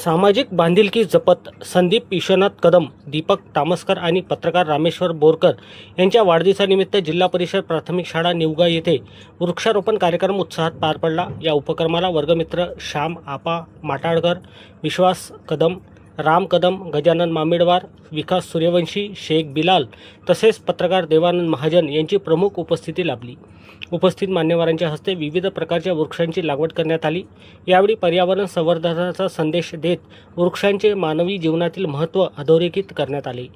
सामाजिक बांधिलकी जपत संदीप विश्वनाथ कदम, दीपक तामसकर आणि पत्रकार रामेश्वर बोरकर यांच्या वाढदिवसानिमित्त जिल्हा परिषद प्राथमिक शाळा निवगा येथे वृक्षारोपण कार्यक्रम उत्साहात पार पडला। या उपक्रमाला वर्गमित्र श्याम आपा माटाळकर, विश्वास कदम, राम कदम, गजानन मामिडवार, विकास सूर्यवंशी, शेख बिलाल तसेच पत्रकार देवानंद महाजन यांची प्रमुख उपस्थिती लाभली। उपस्थित मान्यवरांच्या हस्ते विविध प्रकारच्या वृक्षांची लागवड करण्यात आली। यावेळी पर्यावरण संवर्धनाचा संदेश देत वृक्षांचे मानवी जीवनातील महत्त्व अधोरेखित करण्यात आले।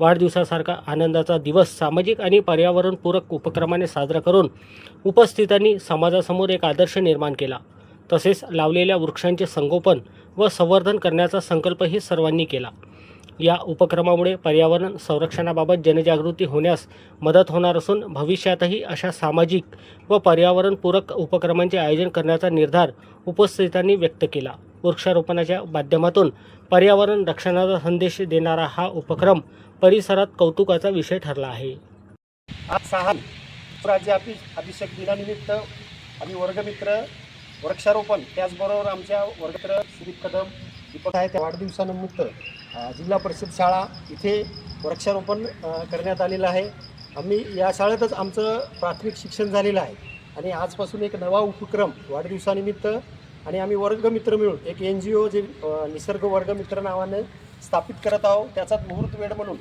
वाढदिवसासारखा आनंदाचा दिवस सामाजिक आणि पर्यावरणपूरक उपक्रमाने साजरा करून उपस्थितांनी समाजासमोर एक आदर्श निर्माण केला। तसेच लावलेल्या वृक्षांचे संगोपन व संवर्धन करण्याचा संकल्पही सर्वांनी केला। या उपक्रमामुळे पर्यावरण संरक्षणाबाबत जनजागृती होण्यास मदत होणार असून भविष्यातही अशा सामाजिक व पर्यावरणपूरक उपक्रमांचे आयोजन करण्याचा निर्धार उपस्थितांनी व्यक्त केला। वृक्षारोपणाच्या माध्यमातून पर्यावरण रक्षणाचा संदेश देणारा हा उपक्रम परिसरात कौतुकाचा विषय ठरला आहे। आज 6 राज्य अभिषेक दिनानिमित्त आम्ही वर्गमित्र वृक्षारोपण त्याचबरोबर आमच्या वर्गमित्र श्री कदम दीपक आहे त्या वाढदिवसानिमित्त जिल्हा परिषद शाळा इथे वृक्षारोपण करण्यात आलेलं आहे। आम्ही या शाळेतच आमचं प्राथमिक शिक्षण झालेलं आहे आणि आजपासून एक नवा उपक्रम वाढदिवसानिमित्त आणि आम्ही वर्गमित्र मिळून एक NGO जे निसर्ग वर्गमित्र नावाने स्थापित करत आहोत। त्याचाच मुहूर्त वेळ म्हणून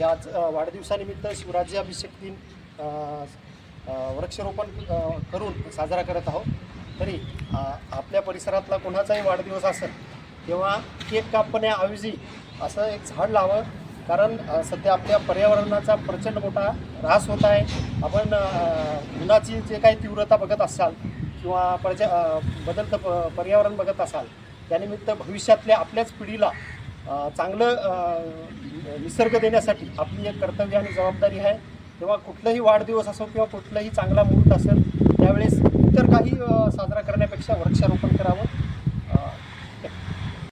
याच वाढदिवसानिमित्त शिवराज्याभिषेक दिन वृक्षारोपण करून साजरा करत आहोत। तरी आपल्या परिसरातला कोणाचाही वाढदिवस असेल तेव्हा केक कापण्याऐवजी असं एक झाड लावं, कारण सध्या आपल्या पर्यावरणाचा प्रचंड मोठा ऱ्हास होत आहे। आपण उन्हाची जे काही तीव्रता बघत असाल किंवा बदलतं पर्यावरण बघत असाल, त्यानिमित्त भविष्यातल्या आपल्याच पिढीला चांगलं निसर्ग देण्यासाठी आपली एक कर्तव्य आणि जबाबदारी आहे। तेव्हा कुठलाही वाढदिवस असो किंवा कुठलाही चांगला मुहूर्त असेल त्यावेळेस इतर काही साजरा करण्यापेक्षा वृक्षारोपण करावं